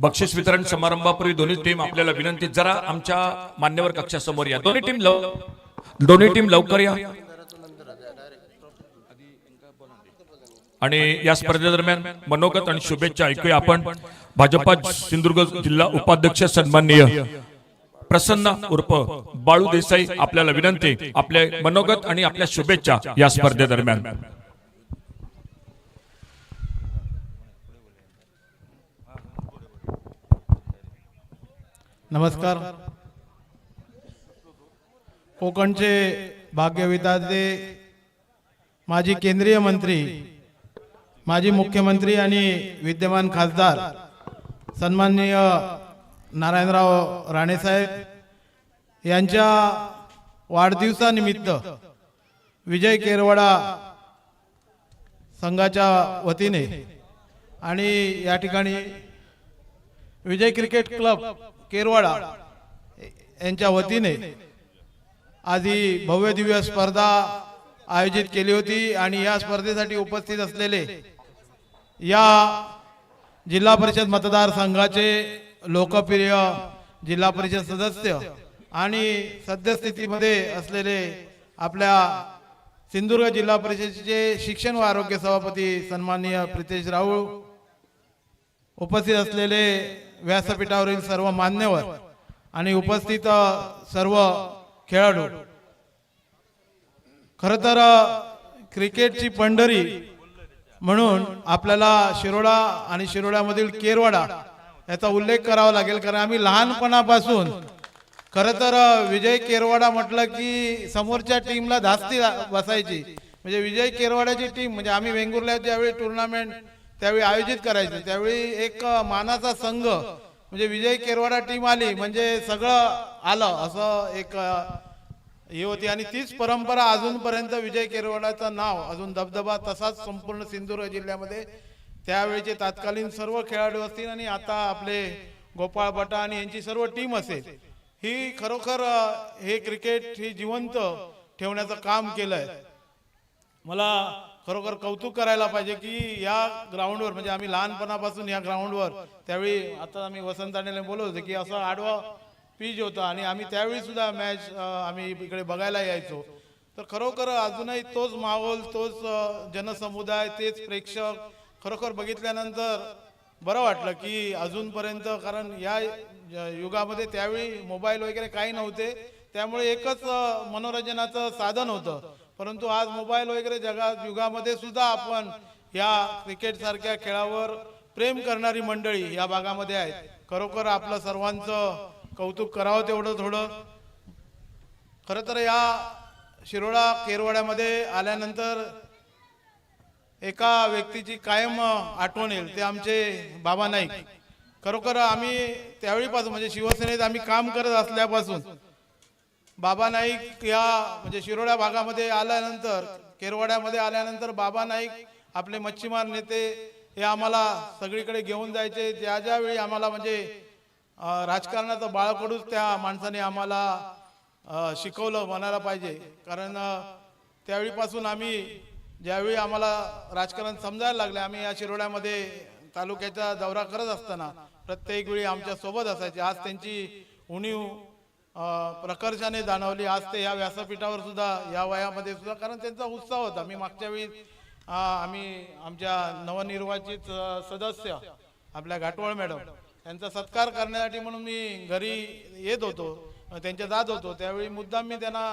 बक्षीस वितरण समारंभापूर्वी दोन्ही टीम आपल्याला विनंती, जरा आमच्या मान्यवर कक्षासमोर या. दोन्ही टीम लवकर या. आणि या स्पर्धेदरम्यान मनोगत आणि शुभेच्छा ऐकूया आपण. भाजपा सिंधुदुर्ग जिल्हा उपाध्यक्ष सन्माननीय प्रसन्न उर्फ बाळू देसाई, आपल्याला विनंती, आपले मनोगत आणि आपल्या शुभेच्छा या स्पर्धेदरम्यान. नमस्कार. कोकणचे भाग्यविधाते माजी केंद्रीय मंत्री, माजी मुख्यमंत्री आणि विद्यमान खासदार सन्माननीय नारायणराव राणेसाहेब यांच्या वाढदिवसानिमित्त विजय केरवाडा संघाच्या वतीने आणि या ठिकाणी विजय क्रिकेट क्लब केरवाडा यांच्या वतीने आज ही भव्य दिव्य स्पर्धा आयोजित केली होती. आणि या स्पर्धेसाठी उपस्थित असलेले या जिल्हा परिषद मतदारसंघाचे लोकप्रिय जिल्हा परिषद सदस्य आणि सद्यस्थितीमध्ये असलेले आपल्या सिंधुदुर्ग जिल्हा परिषदेचे शिक्षण व आरोग्य सभापती सन्माननीय प्रितेश राऊळ, उपस्थित असलेले व्यासपीठावरील सर्व मान्यवर आणि उपस्थित सर्व खेळाडू. खरं तर क्रिकेटची पंढरी म्हणून आपल्याला शिरोडा आणि शिरोड्यामधील केरवाडा याचा उल्लेख करावा लागेल, कारण आम्ही लहानपणापासून खरं तर विजय केरवाडा म्हटलं की समोरच्या टीमला धास्ती बसायची. म्हणजे विजय केरवाड्याची टीम म्हणजे आम्ही वेंगुर्ल्यात ज्यावेळी टुर्नामेंट त्यावेळी आयोजित करायचे, त्यावेळी एक मानाचा संघ म्हणजे विजय केरवाडा टीम आली म्हणजे सगळं आलं असं एक हे होती. आणि तीच परंपरा अजूनपर्यंत विजय केरवाडाचं नाव अजून दबदबा तसाच संपूर्ण सिंधुदुर्ग जिल्ह्यामध्ये त्यावेळीचे तत्कालीन सर्व खेळाडू असतील आणि आता आपले गोपाळ बटा आणि यांची सर्व टीम असेल, ही खरोखर हे क्रिकेट ही जिवंत ठेवण्याचं काम केलंय. मला खरोखर कौतुक करायला पाहिजे की या ग्राउंडवर म्हणजे आम्ही लहानपणापासून या ग्राउंडवर त्यावेळी आता आम्ही वसंतानेला बोलत होतो की असं आडवा पिच होता आणि आम्ही त्यावेळी सुद्धा मॅच आम्ही इकडे बघायला यायचो. तर खरोखर अजूनही तोच माहोल, तोच जनसमुदाय, तेच प्रेक्षक खरोखर बघितल्यानंतर बरं वाटलं की अजूनपर्यंत, कारण या युगामध्ये त्यावेळी मोबाईल वगैरे काही नव्हते, त्यामुळे एकच मनोरंजनाचं साधन होतं. परंतु आज मोबाईल वगैरे युगामध्ये सुद्धा आपण या क्रिकेट सारख्या खेळावर प्रेम करणारी मंडळी या भागामध्ये आहेत. खरोखर आपलं सर्वांचं कौतुक करावं तेवढं थोडं. खरं तर या शिरोडा केरवाड्यामध्ये आल्यानंतर एका व्यक्तीची कायम आठवण येईल, ते आमचे बाबा नाईक. खरोखर आम्ही त्यावेळीपासून म्हणजे शिवसेनेत आम्ही काम करत असल्यापासून बाबा नाईक या म्हणजे शिरोडा भागामध्ये आल्यानंतर, केरवाड्यामध्ये आल्यानंतर बाबा नाईक आपले मच्छीमार नेते हे आम्हाला सगळीकडे घेऊन जायचे. ज्यावेळी आम्हाला म्हणजे राजकारणाचं बाळकडूच त्या माणसाने आम्हाला शिकवलं म्हणायला पाहिजे. कारण त्यावेळीपासून आम्ही ज्यावेळी आम्हाला राजकारण समजायला लागले, आम्ही या शिरोड्यामध्ये तालुक्याचा दौरा करत असताना प्रत्येक वेळी आमच्या सोबत असायचे. आज त्यांची उणीव प्रकर्षाने जाणवली. आज ते या व्यासपीठावर सुद्धा या वयामध्ये सुद्धा, कारण त्यांचा उत्साह होता. मी मागच्या वेळी आम्ही आमच्या नवनिर्वाचित सदस्य आपल्या घाटवळ मॅडम यांचा सत्कार करण्यासाठी म्हणून मी घरी येत होतो, त्यांच्या जात होतो. त्यावेळी मुद्दाम मी त्यांना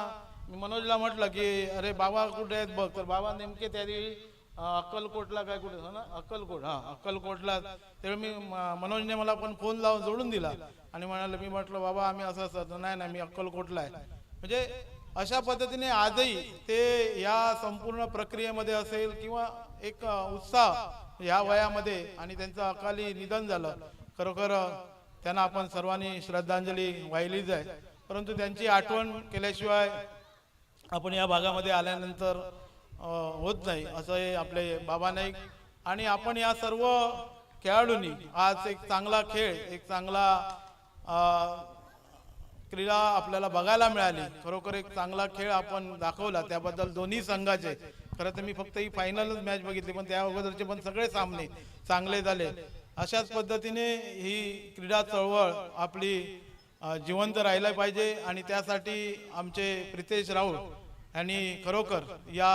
मनोजला म्हटलं की अरे बाबा कुठे आहेत बघ. तर बाबा नेमके त्यावेळी अक्कलकोटला काय कुठे ना अक्कलकोट, अक्कलकोटला. त्यावेळी मी मनोजने मला पण फोन लावून जोडून दिला आणि म्हणाले, मी म्हटलं बाबा आम्ही असं नाही मी अक्कलकोटला आहे. म्हणजे अशा पद्धतीने आजही ते या संपूर्ण प्रक्रियेमध्ये असेल किंवा एक उत्साह या वयामध्ये, आणि त्यांचं अकाली निधन झालं. खरोखर त्यांना आपण सर्वांनी श्रद्धांजली वाहिलीच आहे. परंतु त्यांची आठवण केल्याशिवाय आपण या भागामध्ये आल्यानंतर होत नाही, असं हे आपले बाबा नाईक. आणि आपण या सर्व खेळाडूंनी आज एक चांगला खेळ, एक चांगला क्रीडा आपल्याला बघायला मिळाली. खरोखर एक चांगला खेळ आपण दाखवला, त्याबद्दल दोन्ही संघाचे खरं तर मी फक्त ही फायनलच मॅच बघितली, पण त्या अगोदरचे पण सगळे सामने चांगले झाले. अशाच पद्धतीने ही क्रीडा चळवळ आपली जिवंत राहायला पाहिजे आणि त्यासाठी आमचे प्रितेश राऊळ यांनी खरोखर या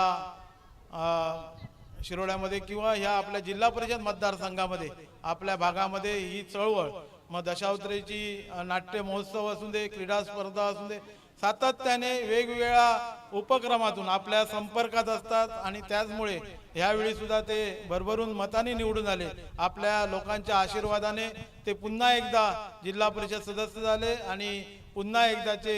शिरोड्यामध्ये किंवा ह्या आपल्या जिल्हा परिषद मतदारसंघामध्ये आपल्या भागामध्ये ही चळवळ मग दशावतारीची नाट्य महोत्सव असू दे, क्रीडा स्पर्धा असू दे, सातत्याने वेगवेगळ्या उपक्रमातून आपल्या संपर्कात असतात आणि त्याचमुळे ह्यावेळी सुद्धा ते भरभरून मताने निवडून आले. आपल्या लोकांच्या आशीर्वादाने ते पुन्हा एकदा जिल्हा परिषद सदस्य झाले आणि पुन्हा एकदाचे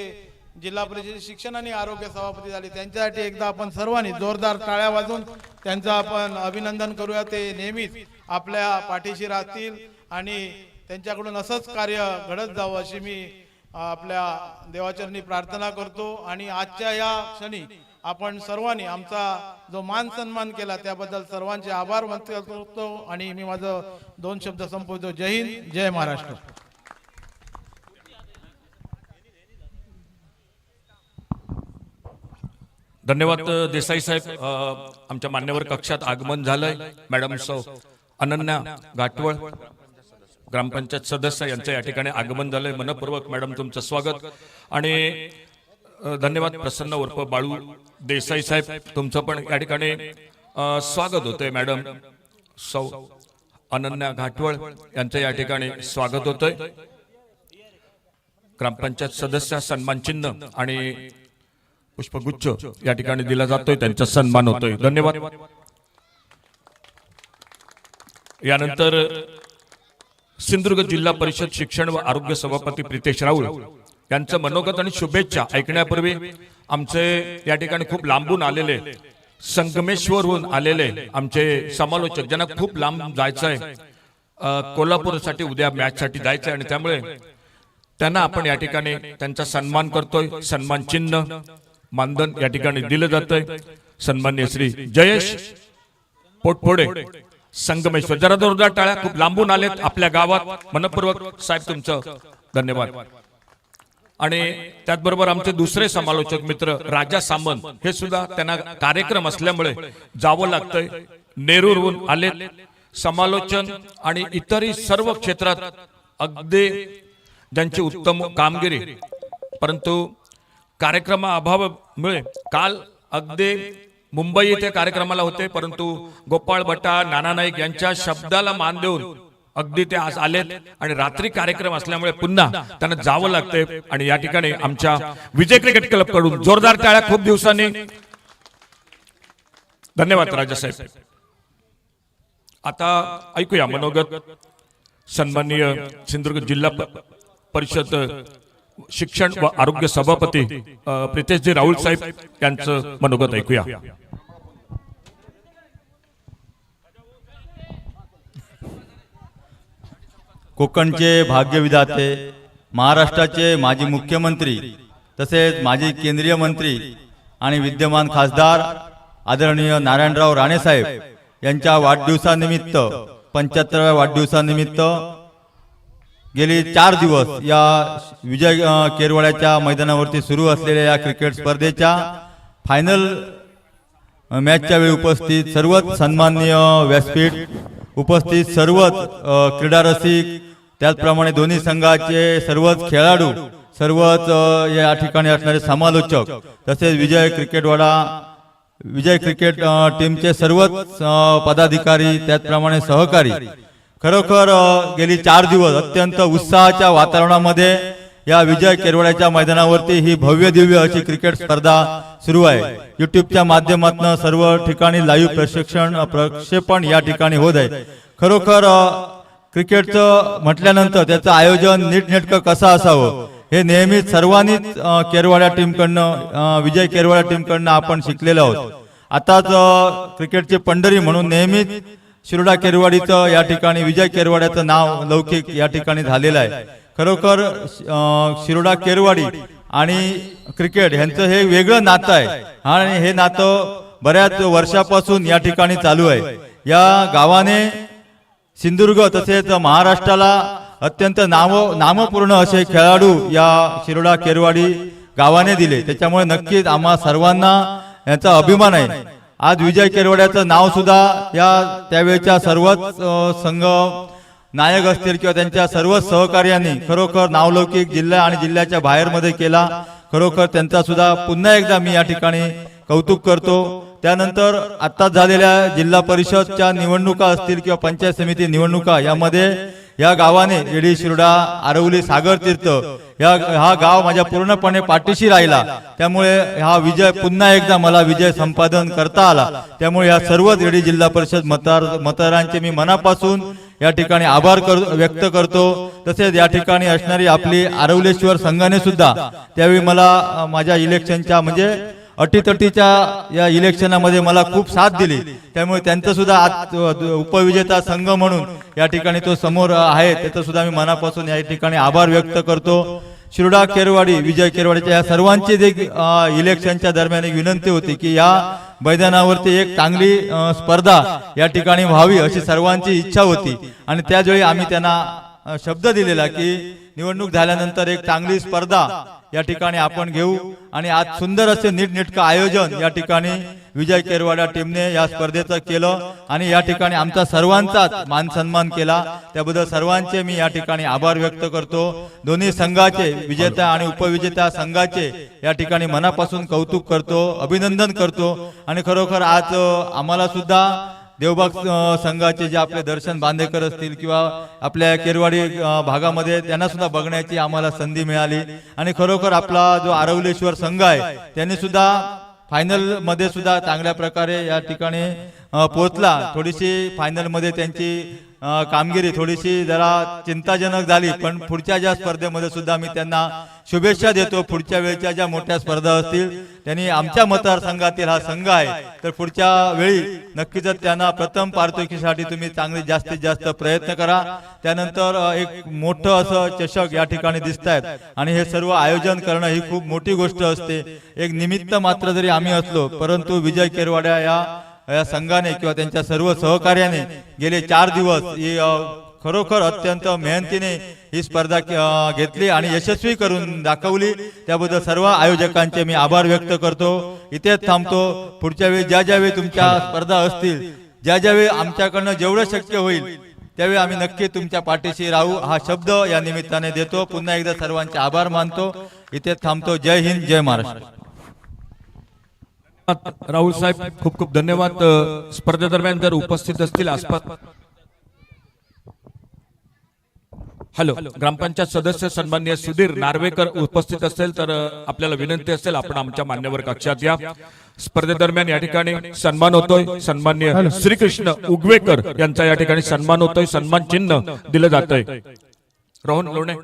जिल्हा परिषद शिक्षण आणि आरोग्य सभापती झाले. त्यांच्यासाठी एकदा आपण सर्वांनी जोरदार टाळ्या वाजवून त्यांचं आपण अभिनंदन करूया. ते नेहमीच आपल्या पाठीशी राहतील आणि त्यांच्याकडून असंच कार्य घडत जावं अशी मी आपल्या देवाचरणी प्रार्थना करतो. आणि आजच्या या क्षणी आपण सर्वांनी आमचा जो मान सन्मान केला त्याबद्दल सर्वांचे आभार व्यक्त करतो आणि मी माझं 2 शब्द संपवतो. जय हिंद, जय महाराष्ट्र. धन्यवाद देसाई साहेब. आमच्या मान्यवर कक्षात आगमन झालंय. मॅडम सौ अनन्या घाटवळ ग्रामपंचायत सदस्य यांचं या ठिकाणी आगमन झालंय. मनपूर्वक मॅडम तुमचं स्वागत आणि धन्यवाद. प्रसन्न उर्फ बाळू देसाई साहेब तुमचं पण या ठिकाणी स्वागत होतंय. मॅडम सौ अनन्या घाटवळ यांचं या ठिकाणी स्वागत होतंय. ग्रामपंचायत सदस्य सन्मान चिन्ह आणि पुष्पगुच्छ या ठिकाणी दिला जातोय, त्यांचा सन्मान होतोय. धन्यवाद. यानंतर सिंधुदुर्ग जिल्हा परिषद शिक्षण व आरोग्य सभापती प्रितेश राऊळ यांचं मनोगत आणि शुभेच्छा ऐकण्यापूर्वी आमचे या ठिकाणी खूप लांबून आलेले संगमेश्वरहून आलेले आमचे समालोचक ज्यांना खूप लांब जायचंय, कोल्हापूरसाठी उद्या मॅच साठी जायचंय आणि त्यामुळे त्यांना आपण या ठिकाणी त्यांचा सन्मान करतोय. सन्मान चिन्ह मानधन या ठिकाणी दिलं जातंय. सन्माननीय श्री जयेश पोटफोडे संगमेश्वर, जरा जोरदार टाळ्या. खूप लांबून आलेत आपल्या गावात. मनपूर्वक साहेब तुमचं धन्यवाद. आणि त्याचबरोबर आमचे दुसरे समालोचक मित्र राजा सामंत हे सुद्धा त्यांना कार्यक्रम असल्यामुळे जावं लागतंय. नेरूरहून आलेत. समालोचन आणि इतरही सर्व क्षेत्रात अगदी ज्यांची उत्तम कामगिरी, परंतु कार्यक्रमाअभावामुळे काल अगदी मुंबई येथे कार्यक्रमाला होते, परंतु गोपाळ भट्टा नाना नाईक यांच्या शब्दाला मान देऊन अगदी ते आज आलेत आणि रात्री कार्यक्रम असल्यामुळे पुन्हा त्यांना जावं लागतंय. आणि या ठिकाणी आमच्या विजय क्रिकेट क्लब कडून जोरदार टाळ्या खूप दिवसांनी. धन्यवाद राजासाहेब. आता ऐकूया मनोगत सन्माननीय सिंधुदुर्ग जिल्हा परिषद शिक्षण व आरोग्य सभापती प्रितेशजी राऊळ साहेब यांचं मनोगत ऐकूया. कोकणचे भाग्यविधाते, महाराष्ट्राचे माजी मुख्यमंत्री तसेच माजी केंद्रीय मंत्री आणि विद्यमान खासदार आदरणीय नारायणराव राणे साहेब यांच्या वाढदिवसानिमित्त 75व्या वाढदिवसानिमित्त गेली 4 दिवस या विजय केरवाड्याच्या मैदानावरती सुरू असलेल्या या क्रिकेट स्पर्धेच्या फायनल मॅचच्या वेळी उपस्थित सर्वच सन्माननीय व्यासपीठ, उपस्थित सर्वच क्रीडा रसिक, त्याचप्रमाणे दोन्ही संघाचे सर्वच खेळाडू, सर्वच या ठिकाणी असणारे समालोचक, तसेच विजय क्रिकेट टीमचे सर्वच पदाधिकारी, त्याचप्रमाणे सहकारी, खरोखर गेली 4 दिवस अत्यंत उत्साहाच्या वातावरणामध्ये या विजय केरवाड्याच्या मैदानावरती ही भव्य दिव्य अशी क्रिकेट स्पर्धा सुरू आहे. युट्यूबच्या माध्यमातून सर्व ठिकाणी लाईव्ह प्रक्षेपण या ठिकाणी होत आहे. खरोखर क्रिकेटचं म्हटल्यानंतर त्याचं आयोजन नीटनेटकं कसं असावं हे नेहमीच सर्वांनीच केरवाडा टीमकडनं, विजय केरवाडा टीमकडनं आपण शिकलेलो आहोत. आताच क्रिकेटचे पंढरी म्हणून नेहमीच शिरोडा केरवाडीचं या ठिकाणी विजय केरवाड्याचं नाव लौकिक या ठिकाणी झालेलं आहे. खरोखर शिरोडा केरवाडी आणि क्रिकेट यांचं हे वेगळं नातं आहे आणि हे नातं बऱ्याच वर्षापासून या ठिकाणी चालू आहे. या गावाने सिंधुदुर्ग तसेच महाराष्ट्राला अत्यंत नामपूर्ण असे खेळाडू या शिरोडा केरवाडी गावाने दिले. त्याच्यामुळे नक्कीच आम्हा सर्वांना याचा अभिमान आहे. आज विजय केरवाड्याचं नाव सुद्धा या त्यावेळेच्या सर्वच संघ नायक असतील किंवा त्यांच्या सर्व सहकार्यांनी खरोखर नावलौकिक जिल्हा आणि जिल्ह्याच्या बाहेरमध्ये केला. खरोखर त्यांचा सुद्धा पुन्हा एकदा मी या ठिकाणी कौतुक करतो. त्यानंतर आत्ताच झालेल्या जिल्हा परिषदच्या निवडणुका असतील किंवा पंचायत समिती निवडणुका यामध्ये या गावाने रेडी शिरोडा आरवली सागर तीर्थ हा गाव माझ्या पूर्णपणे पाठीशी राहिला. त्यामुळे हा विजय पुन्हा एकदा मला विजय संपादन करता आला. त्यामुळे या सर्व रेडी जिल्हा परिषद मतदारांचे मी मनापासून या ठिकाणी आभार व्यक्त करतो. तसेच या ठिकाणी असणारी आपली आरवलेश्वर संघाने सुद्धा त्यावेळी मला माझ्या इलेक्शनच्या म्हणजे अटीतटीच्या या इलेक्शनामध्ये मला खूप साथ दिली. त्यामुळे त्यांचं सुद्धा आज उपविजेता संघ म्हणून या ठिकाणी तो समोर आहे, त्याचं सुद्धा मी मनापासून या ठिकाणी आभार व्यक्त करतो. शिरोडा केरवाडी विजय केरवाडीच्या या सर्वांची जे इलेक्शनच्या दरम्यान एक विनंती होती की या मैदानावरती एक चांगली स्पर्धा या ठिकाणी व्हावी अशी सर्वांची इच्छा होती. आणि त्यावेळी आम्ही त्यांना शब्द दिलेला की निवडणूक झाल्यानंतर एक चांगली स्पर्धा या ठिकाणी आपण घेऊ. आणि आज सुंदर असे नीटनेटकं आयोजन या ठिकाणी विजय केरवाडा टीमने या स्पर्धेचं केलं आणि या ठिकाणी आमचा सर्वांचाच मान सन्मान केला. त्याबद्दल सर्वांचे मी या ठिकाणी आभार व्यक्त करतो. दोन्ही संघाचे विजेता आणि उपविजेता संघाचे या ठिकाणी मनापासून कौतुक करतो, अभिनंदन करतो. आणि खरोखर आज आम्हाला सुद्धा देवबाग संघाचे जे आपले दर्शन बांदेकर असतील किंवा आपल्या केरवाडी भागामध्ये त्यांना सुद्धा बघण्याची आम्हाला संधी मिळाली. आणि खरोखर आपला जो आरवलेश्वर संघ आहे त्यांनी सुद्धा फायनल मध्ये सुद्धा चांगल्या प्रकारे या ठिकाणी पोहोचला. थोडीशी फायनल मध्ये त्यांची कामगिरी थोडीशी जरा चिंताजनक झाली, पण पुढच्या ज्या स्पर्धेमध्ये सुद्धा मी त्यांना शुभेच्छा देतो. पुढच्या वेळच्या ज्या मोठ्या स्पर्धा असतील त्यांनी आमच्या मतदारसंघातील हा संघ आहे तर पुढच्या वेळी नक्कीच त्यांना प्रथम पारितोषिकीसाठी तुम्ही चांगले जास्तीत जास्त प्रयत्न करा. त्यानंतर एक मोठं असं चषक या ठिकाणी दिसत आहेत आणि हे सर्व आयोजन करणं ही खूप मोठी गोष्ट असते. एक निमित्त मात्र जरी आम्ही असलो परंतु विजय केरवाडा या संघाने किंवा त्यांच्या सर्व सहकार्याने गेले 4 दिवस ही खरोखर अत्यंत मेहनतीने ही स्पर्धा घेतली आणि यशस्वी करून दाखवली. त्याबद्दल सर्व आयोजकांचे मी आभार व्यक्त करतो. इथेच थांबतो. पुढच्या वेळी ज्या वेळी तुमच्या स्पर्धा असतील, ज्या वेळी आमच्याकडनं जेवढं शक्य होईल त्यावेळी आम्ही नक्की तुमच्या पाठीशी राहू हा शब्द या निमित्ताने देतो. पुन्हा एकदा सर्वांचे आभार मानतो. इथेच थांबतो. जय हिंद, जय महाराष्ट्र. राहुल साहेब खूप खूप धन्यवाद. स्पर्धेदरम्यान जर उपस्थित असतील आसपास हॅलो ग्रामपंचायत सदस्य सन्माननीय सुधीर नार्वेकर उपस्थित असेल तर आपल्याला विनंती असेल आपण आमच्या मान्यवर कक्षात या. स्पर्धेदरम्यान या ठिकाणी सन्मान होतोय. सन्माननीय श्रीकृष्ण उगवेकर यांचा या ठिकाणी सन्मान होतोय. सन्मान चिन्ह दिलं जातंय. रोहन लोणे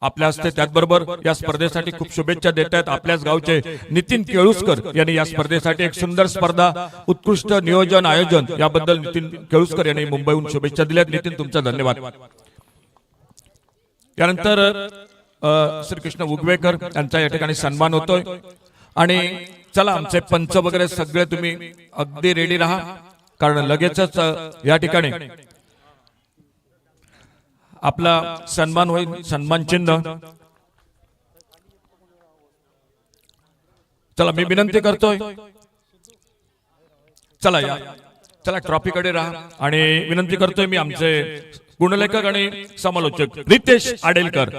आपल्या हस्ते. त्याचबरोबर या स्पर्धेसाठी खूप शुभेच्छा देत आहेत आपल्याच गावचे नितीन केळुसकर यांनी या स्पर्धेसाठी एक सुंदर स्पर्धा उत्कृष्ट नियोजन आयोजन याबद्दल नितीन केळुसकर यांनी मुंबईहून शुभेच्छा दिल्यात. नितीन तुमचा धन्यवाद. त्यानंतर श्रीकृष्ण उगवेकर यांचा या ठिकाणी सन्मान होतोय. आणि चला आमचे पंच वगैरे सगळे तुम्ही अगदी रेडी राहा कारण लगेचच या ठिकाणी आपला सन्मान होईल. सन्मान चिन्ह चला मी विनंती करतोय. चला या चला ट्रॉफीकडे राहा आणि विनंती करतोय मी आमचे गुणलेखक आणि समालोचक रितेश आडेलकर.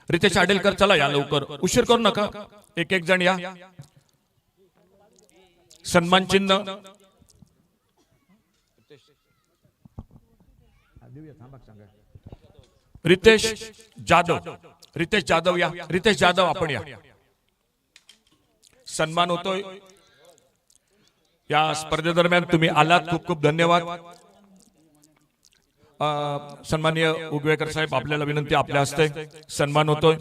रितेश आडेलकर चला या लवकर, उशीर करू नका. एक एक जण या. सन्मान चिन्ह रितेश जाधव. रितेश जाधव या. रितेश जाधव आपण या. सन्मान होतोय. या स्पर्धेदरम्यान तुम्ही आलात खूप खूप धन्यवाद. सन्माननीय उगवेकर साहेब आपल्याला विनंती आपल्या हस्ते सन्मान होतोय.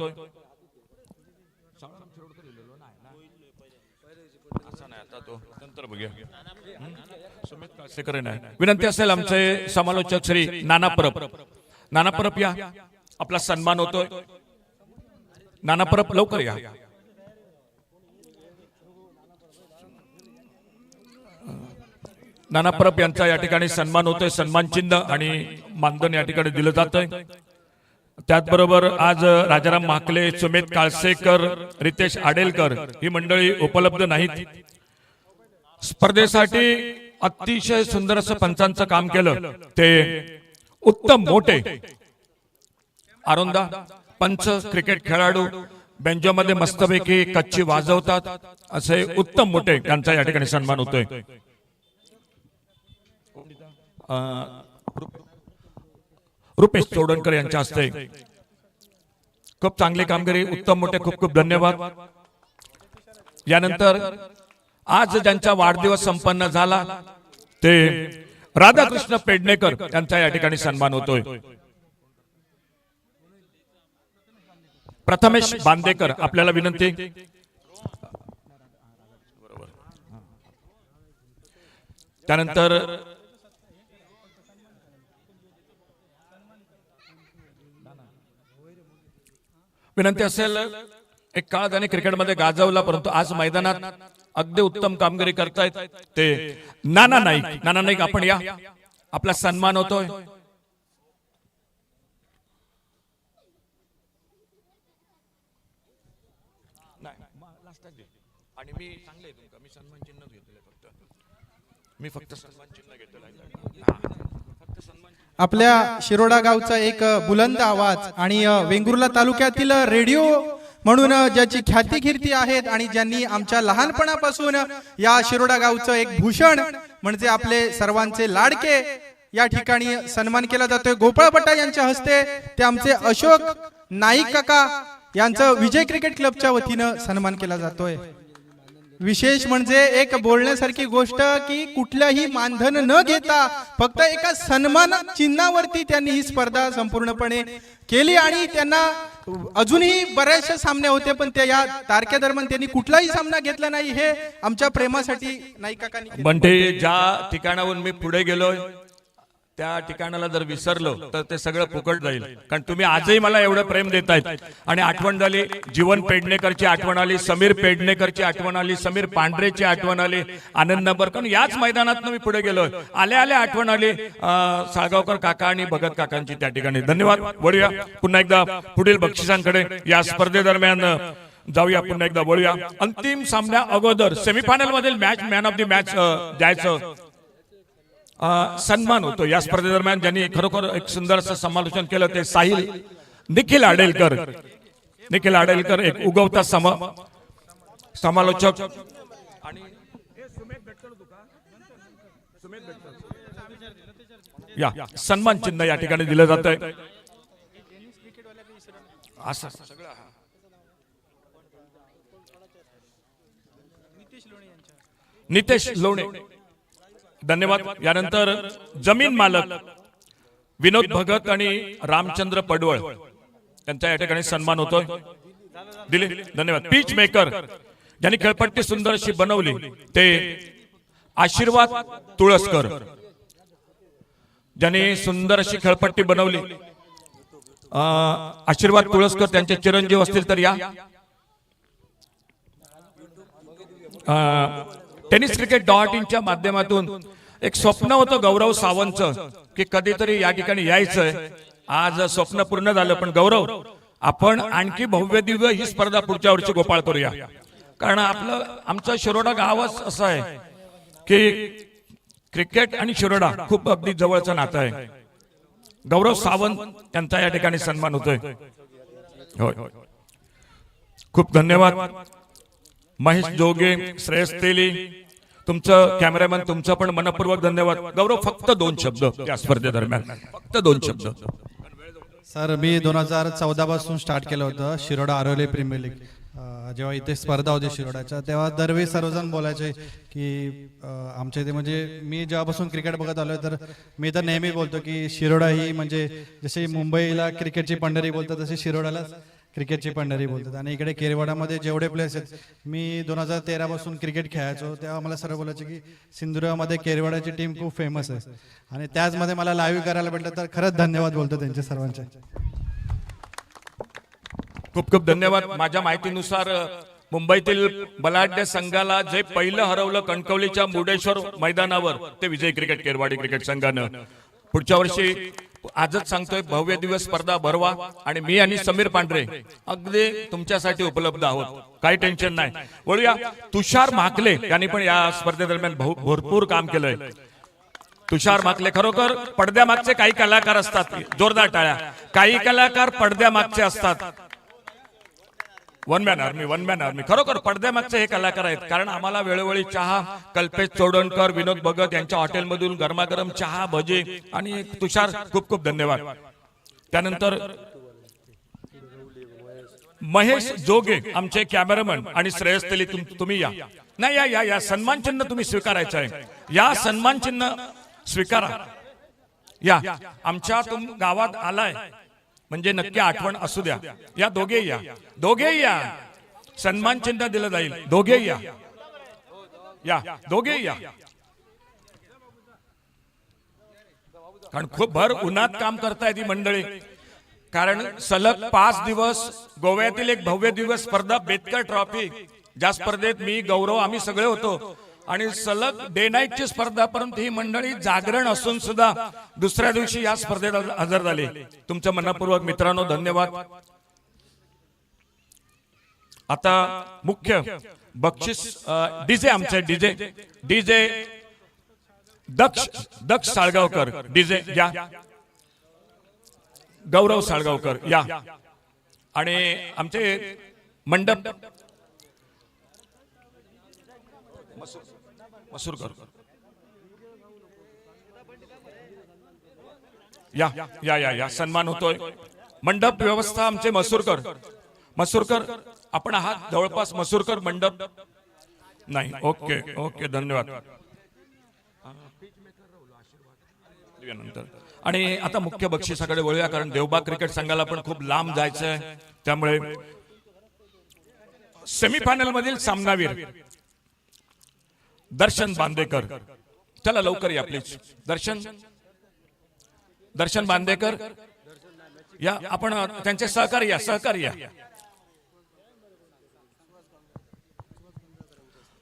विनंती असेल आमचे समालोचक श्री नाना परब. नाना परब या. आपला सन्मान होतोय. नाना परब लवकर या. नाना परब यांचा या ठिकाणी सन्मान होतोय. सन्मान चिन्ह आणि मानधन या ठिकाणी दिलं जातंय. त्याचबरोबर आज राजाराम माकले, सुमेध काळसेकर, रितेश आडेलकर ही मंडळी उपलब्ध नाहीत. स्पर्धेसाठी अतिशय सुंदर असं पंचांचं काम केलं ते उत्तम मोठे आरोंदा पंच क्रिकेट खेळाडू बेंजोमध्ये मस्तपैकी कच्ची वाजवतात असे उत्तम मोठे त्यांचा या ठिकाणी सन्मान होतोय. रुपेश चोडणकर यांच्या हस्ते खूप चांगली कामगिरी, उत्तम मोठे, खूप खूप धन्यवाद. यानंतर आज ज्यांचा वाढदिवस संपन्न झाला ते राधाकृष्ण पेडणेकर यांचा या ठिकाणी सन्मान होतोय. प्रथमेश बांदेकर आपल्याला विनंती. त्यानंतर विनंती असेल, एक काळ त्याने क्रिकेटमध्ये गाजवला परंतु आज मैदानात अगदी उत्तम कामगिरी करतायत ते नाना नाईक. नाना नाईक आपण या, आपला सन्मान होतोय. आणि मी चांगले तुमका, मी सन्मान चिन्ह घेतले, मी फक्त सन्मान चिन्ह घेतलं. आपल्या शिरोडा गावचा एक बुलंद आवाज आणि वेंगुर्ला तालुक्यातील रेडिओ म्हणून ज्याची ख्याती कीर्ती आहेत आणि ज्यांनी आमच्या लहानपणापासून या शिरोडा गावचं एक भूषण म्हणजे आपले सर्वांचे लाडके या ठिकाणी सन्मान केला जातोय. गोपाळ भट्टा यांच्या हस्ते ते आमचे अशोक नाईक काका यांचं विजय क्रिकेट क्लबच्या वतीनं सन्मान केला जातोय. विशेष म्हणजे एक बोलण्यासारखी गोष्ट की कुठल्याही मानधन न घेता फक्त एका सन्मान चिन्हावरती त्यांनी ही स्पर्धा संपूर्णपणे केली आणि त्यांना अजूनही बरेचसे सामने होते पण त्या या तारखेदरम्यान त्यांनी कुठलाही सामना घेतला नाही. हे आमच्या प्रेमासाठी नाईक काकांनी केलं. म्हणजे ज्या ठिकाणाहून मी पुढे गेलोय त्या ठिकाणाला जर विसरलो तर ते सगळं फुकट जाईल. कारण तुम्ही आजही मला एवढं प्रेम देतायत. आणि आठवण झाली, जीवन पेडणेकरची आठवण आली, समीर पेडणेकरची आठवण आली, समीर पांढरेची आठवण आली, आनंद नंबरकर याच मैदानात मी पुढे गेलोय. आल्या आल्या आठवण आली साळगावकर काका आणि भगत काकांची त्या ठिकाणी. धन्यवाद. वळूया पुन्हा एकदा पुढील बक्षिसांकडे. या स्पर्धेदरम्यान जाऊया, पुन्हा एकदा वळूया. अंतिम सामन्या अगोदर सेमीफायनल मधील match man of the match द्यायचं सन्मान होतो. या स्पर्धेदरम्यान ज्यांनी खरोखर एक सुंदर असं समालोचन केलं ते साहिल निखिल आडेलकर. निखिल आडेलकर एक उगवता समालोचक. या सन्मान चिन्ह या ठिकाणी दिलं जात आहे. नितेश लोणे धन्यवाद. यानंतर जमीन मालक विनोद भगत आणि रामचंद्र पडवळ यांचा या ठिकाणी सन्मान होतोय. दिले धन्यवाद. पिच मेकर ज्यांनी खेळपट्टी सुंदर अशी बनवली ते आशीर्वाद तुळसकर. ज्यांनी सुंदर अशी खेळपट्टी बनवली आशीर्वाद तुळसकर, त्यांचे चिरंजीव असतील तर या. टेनिस क्रिकेट .in माध्यमातून एक स्वप्न होतं गौरव सावंतचं की कधीतरी या ठिकाणी यायचंय. आज स्वप्न पूर्ण झालं. पण गौरव, आपण आणखी भव्य दिव्य ही स्पर्धा पुढच्या वर्षी गोपाळ करूया. कारण आमचं शिरोडा गावच असं आहे की क्रिकेट आणि शिरोडा खूप अगदी जवळचं नातं आहे. गौरव सावंत यांचा या ठिकाणी सन्मान होतोय. होय, खूप धन्यवाद. महेश जोगे, श्रेयस तेली, तुमचं कॅमेरामॅन, तुमचं पण मनपूर्वक धन्यवाद. गौरव, फक्त 2 शब्द या स्पर्धेदरम्यान, फक्त 2 शब्द. सर, मी 2014 पासून स्टार्ट केलं होतं शिरोडा आरोले प्रीमियर लीग. जेव्हा इथे स्पर्धा होती शिरोडाच्या तेव्हा दरवेळी सर्वजण बोलायचे की आमच्या इथे म्हणजे मी जेव्हापासून क्रिकेट बघत आलोय तर मी तर नेहमी बोलतो की शिरोडा ही म्हणजे जशी मुंबईला क्रिकेटची पंढरी बोलतात तशी शिरोडाला क्रिकेटची पंढरी बोलतात. आणि इकडे केरवाडामध्ये जेवढे प्लेयर्स आहेत, मी 2013 पासून क्रिकेट खेळायचो तेव्हा मला सर्व बोलायचे की सिंधुदुर्गामध्ये केरवाडाची टीम खूप फेमस आहे. आणि त्याचमध्ये मला लाईव्ह करायला भेटलं तर खरंच धन्यवाद बोलतो त्यांचे सर्वांचे. खूप खूप धन्यवाद. माझ्या माहितीनुसार मुंबईतील बलाढ्य संघाला जे पहिलं हरवलं कणकवलीच्या मुर्डेश्वर मैदानावर ते विजय क्रिकेट केरवाडी क्रिकेट संघानं. पुढच्या वर्षी आजच सांगतोय भव्य दिवस स्पर्धा भरवा आणि मी आणि समीर पांढरे अगदी तुमच्यासाठी उपलब्ध आहोत. काही टेन्शन नाही. वळूया तुषार म्हाकले यांनी पण या स्पर्धेदरम्यान भरपूर काम केलंय. तुषार माकले, खरोखर पडद्यामागचे काही कलाकार असतात, जोरदार टाळ्या. काही कलाकार पडद्यामागचे असतात. वन मॅन आर्मी खरोखर पडद्यामागचे हे कलाकार आहेत. कारण आम्हाला वेळोवेळी चहा, कल्पेश चोडणकर, विनोद भगत यांच्या हॉटेलमधून गरमागरम चहा, भजे आणि तुषार खूप खूप धन्यवाद. त्यानंतर महेश जोगे आमचे कॅमेरामन आणि श्रेयस तेली, तुम्ही या. नाही या या या सन्मान चिन्ह तुम्ही स्वीकारायचं आहे. या सन्मान चिन्ह स्वीकारा. या आमच्या गावात आलाय म्हणजे नक्की आठवण असू द्या. या दोघे या, दोघे या, सन्मान चिन्ह दिलं जाईल. दोघे या, या दोघे या. कारण खूप भर उन्हात काम करतायत ही मंडळी. कारण सलग 5 दिवस गोव्यातील एक भव्य दिवस स्पर्धा बेतकर ट्रॉफी, ज्या स्पर्धेत मी, गौरव, आम्ही सगळे होतो. आणि सलग डे नाईटची स्पर्धा, परंतु ही मंडळी जागरण असून सुद्धा दुसऱ्या दिवशी या स्पर्धेत हजर झाले. तुमचं मनपूर्वक मित्रांनो धन्यवाद. आता मुख्य बक्षीस डीजे, आमचे डीजे दक्ष साळगावकर, डीजे या. गौरव साळगावकर या. आणि आमचे मंडप मसूरकर या या या या सन्मान होतोय. मंडप व्यवस्था आमचे मसूरकर आपण आहात जवळपास. मसूरकर मंडप नाही. ओके ओके धन्यवाद. आणि आता मुख्य बक्षिसाकडे वळूया, कारण देवबाग क्रिकेट संघाला पण खूप लांब जायचंय. त्यामुळे सेमीफायनल मधील सामनावीर दर्शन बांदेकर, चला लवकर या प्लीज. दर्शन बांदेकर या. आपण त्यांचे सहकारी या.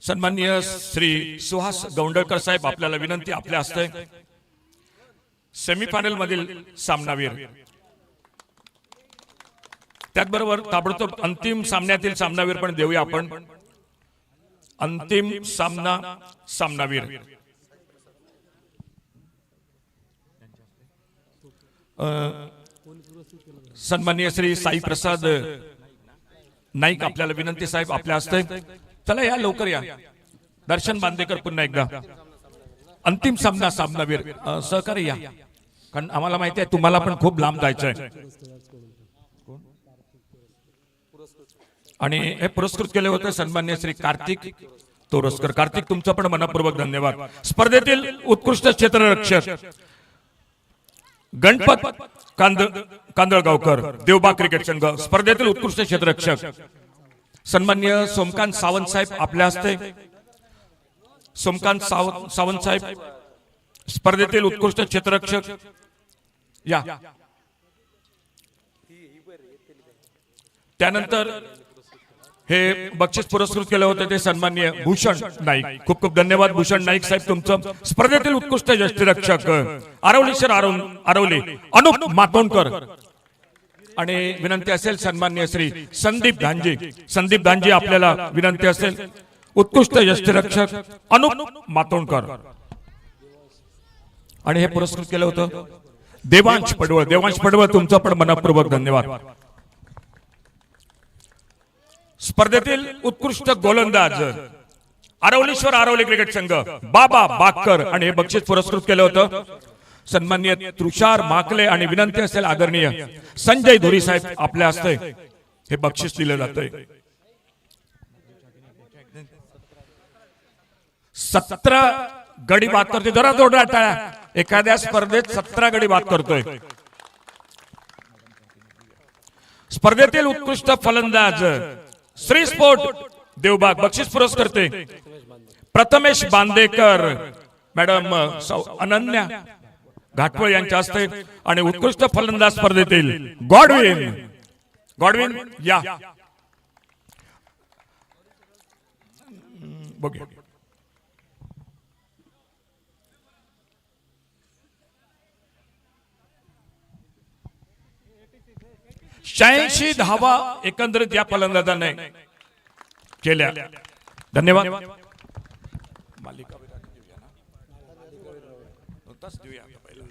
सन्माननीय श्री सुहास गौंडळकर साहेब, आपल्याला विनंती, आपल्या हस्ते सेमीफायनल मधील सामनावीर, त्याचबरोबर ताबडतोब अंतिम सामन्यातील सामनावीर पण देऊया आपण. अंतिम सामनावीर सन्माननीय श्री साई प्रसाद नाईक, आपल्याला विनंती साहेब, आपल्या हस्ते. चला या लवकर या. दर्शन बांदेकर पुन्हा एकदा. अंतिम सामनावीर सहकारी या, कारण आम्हाला माहिती आहे तुम्हाला पण खूप लांब जायचंय. आणि हे पुरस्कृत केले होते सन्माननीय श्री कार्तिक तोरसकर. कार्तिक, तुमचं पण मनपूर्वक धन्यवाद. स्पर्धेतील उत्कृष्ट क्षेत्ररक्षक गणपत कांदळगावकर, देवबाग क्रिकेट संघ. स्पर्धेतील उत्कृष्ट क्षेत्ररक्षक सन्माननीय सोमकांत सावंत साहेब, आपल्या हस्ते. सोमकांत सावंत साहेब, स्पर्धेतील उत्कृष्ट क्षेत्ररक्षक या. त्यानंतर हे बक्षीस पुरस्कृत केले होते ते सन्माननीय भूषण नाईक. खूप खूप धन्यवाद भूषण नाईक साहेब तुमचं. स्पर्धेतील उत्कृष्ट यष्टीरक्षक आरवलीशर आरवली अनुप मातोंडकर. आणि विनंती असेल सन्माननीय श्री संदीप धांजी, आपल्याला विनंती असेल उत्कृष्ट यष्टीरक्षक अनुप मातोंडकर. आणि हे पुरस्कृत केलं होतं देवांश पडवळ, तुमचं पण मनपूर्वक धन्यवाद. स्पर्धेतील उत्कृष्ट गोलंदाज आरवली क्रिकेट संघ बाबा बागकर. आणि हे बक्षीस पुरस्कृत केलं होतं सन्माननीय तुषार माकले. आणि विनंती असेल आदरणीय संजय धुरी साहेब, आपल्या हस्ते हे बक्षीस दिलं जातंय. 17 गडी बाद करतोय. जरा जोरदार टाळ्या. एखाद्या स्पर्धेत 17 गडी बाद करतोय. स्पर्धेतील उत्कृष्ट फलंदाज श्री स्पोर्ट देवबाग, बक्षीस पुरस्कर्ते प्रथमेश बांदेकर मॅडम, अनन्या घाटवळ यांच्या हस्ते. आणि उत्कृष्ट फलंदाज स्पर्धेतील गॉडविन या. बघूया. 86 धावा एकंदरीत या फलंदाजाने केल्या. धन्यवाद. स्वतःच देऊया आता पहिला.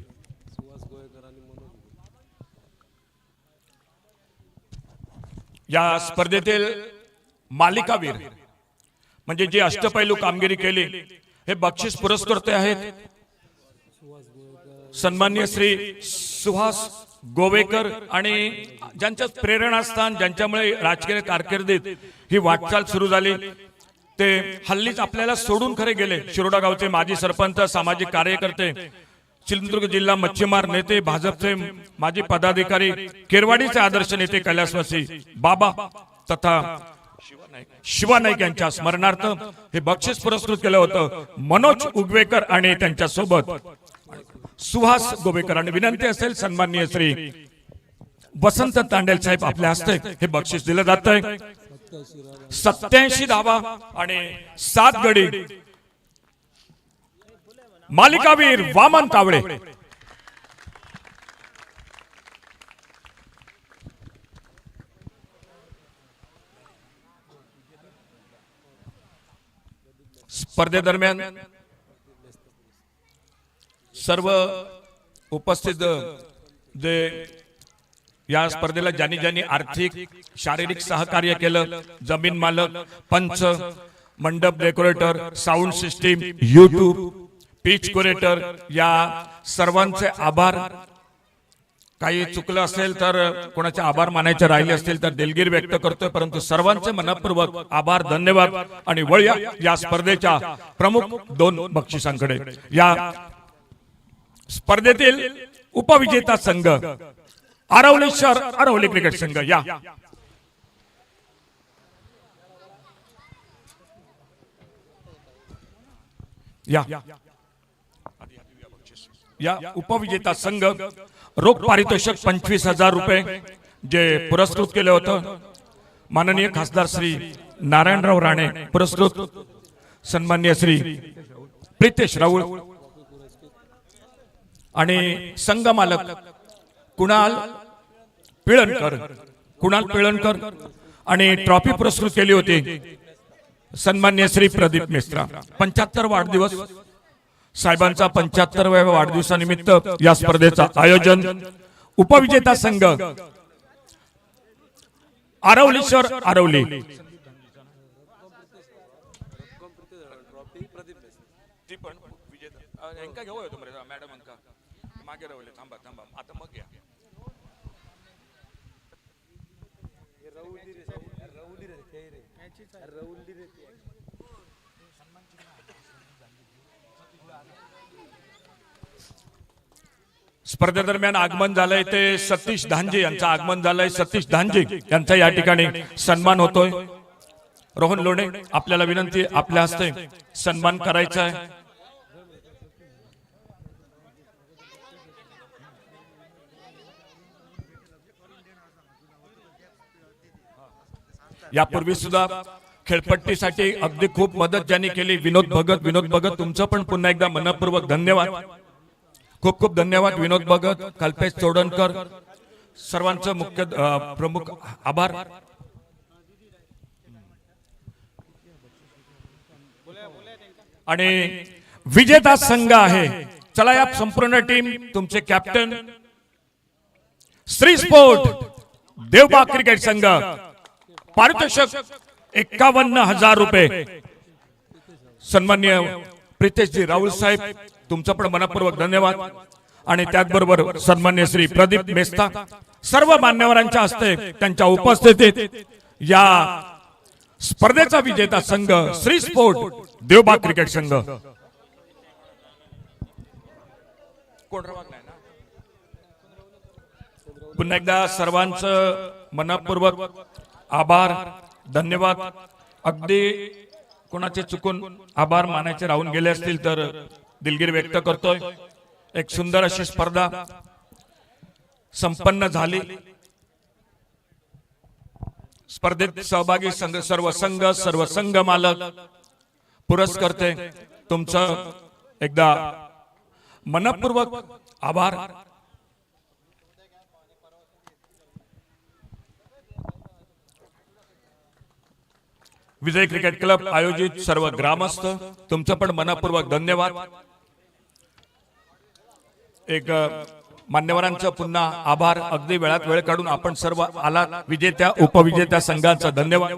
या स्पर्धेतील मालिकावीर म्हणजे जे अष्टपैलू कामगिरी केली हे बक्षीस पुरस्कर्ते आहेत सन्माननीय श्री सुहास गोवेकर आणि ज्यांचं प्रेरणास्थान ज्यांच्यामुळे राजकीय कारकिर्दीत ही वाटचाल सुरू झाली ते हल्लीच आपल्याला सोडून खरे गेले. शिरोडा गावचे माजी सरपंच, सामाजिक कार्यकर्ते, सिंधुदुर्ग जिल्हा मच्छीमार नेते, भाजपचे माजी पदाधिकारी, केरवाडीचे आदर्श नेते कैलासवासी बाबा तथा शिवा नाईक यांच्या स्मरणार्थ हे बक्षीस पुरस्कृत केलं होतं मनोज उगवेकर आणि त्यांच्या सोबत सुहास गोवेकर. आणि विनंती असेल सन्माननीय श्री वसंत तांडेल साहेब आपल्या हस्ते हे बक्षीस दिलं जात आहे. 87 धावा आणि 7 गडी मालिकावीर वामन कावळे. स्पर्धेदरम्यान सर्व उपस्थित जे या स्पर्धेला ज्यांनी ज्यांनी आर्थिक शारीरिक सहकार्य केलं, जमीन मालक, पंच, मंडप decorator, sound system, YouTube, pitch curator, या सर्वांचे आभार. काही चुकलं असेल तर कोणाचे आभार मानायचे राहिले असतील तर दिलगिरी व्यक्त करतोय, परंतु सर्वांचे मनपूर्वक आभार, धन्यवाद. आणि वळूया या स्पर्धेच्या प्रमुख 2 बक्षिसांकडे. या स्पर्धेतील उपविजेता संघ आरवली शहर आरवली क्रिकेट संघ. या उपविजेता संघ रोख पारितोषिक 25,000 रुपये जे पुरस्कृत केले होतं माननीय खासदार श्री नारायणराव राणे, पुरस्कृत सन्माननीय श्री प्रितेश राऊळ आणि संघ मालक कुणाल पिळणकर आणि ट्रॉफी पुरस्कृत केली होती सन्माननीय श्री प्रदीप मिश्रा. 75 वाढदिवस साहेबांचा 75व्या वाढदिवसानिमित्त या स्पर्धेचा आयोजन. उपविजेता संघ आरवली शहर आरवली. स्पर्धेदरम्यान आगमन झालंय ते सतीश धांजे यांचं आगमन झालंय. सतीश धांजे यांचा या ठिकाणी सन्मान होतोय. रोहन लोणे आपल्याला विनंती आपल्या हस्ते सन्मान करायचा आहे. यापूर्वी सुद्धा खेळपट्टीसाठी अगदी खूप मदत ज्यांनी केली विनोद भगत तुमचं पण पुन्हा एकदा मनपूर्वक धन्यवाद. खूप खूप धन्यवाद विनोद भगत, कल्पेश चोडणकर, सर्वांचं मुख्य प्रमुख आभार. आणि विजेता संघ आहे. चला या संपूर्ण टीम तुमचे captain Shri sport Devbag cricket संघ पारितोषिक 51,000 रुपये सन्माननीय प्रितेशजी राहुल साहेब तुमचं पण मनपूर्वक धन्यवाद. आणि त्याचबरोबर सन्माननीय श्री प्रदीप मेस्ता सर्व मान्यवरांच्या हस्ते त्यांच्या उपस्थितीत या स्पर्धेचा विजेता संघ श्री स्पोर्ट देवबाग क्रिकेट संघ. पुन्हा एकदा सर्वांचं मनपूर्वक आभार, धन्यवाद. अगदी कोणाचे चुकून आभार मानायचे राहून गेले असतील तर दिलगिरी व्यक्त करतोय. एक सुंदर अशी स्पर्धा संपन्न झाली. स्पर्धेत सहभागी सर्व संघ मालक, पुरस्कर्ते तुमचं एकदा मनपूर्वक आभार. विजय क्रिकेट क्लब आयोजित सर्व ग्रामस्थ तुमचं पण मनपूर्वक धन्यवाद. एक मान्यवरांचं पुन्हा आभार. अगदी वेळात वेळ काढून आपण सर्व आलात. विजेत्या उपविजेत्या संघांचा धन्यवाद.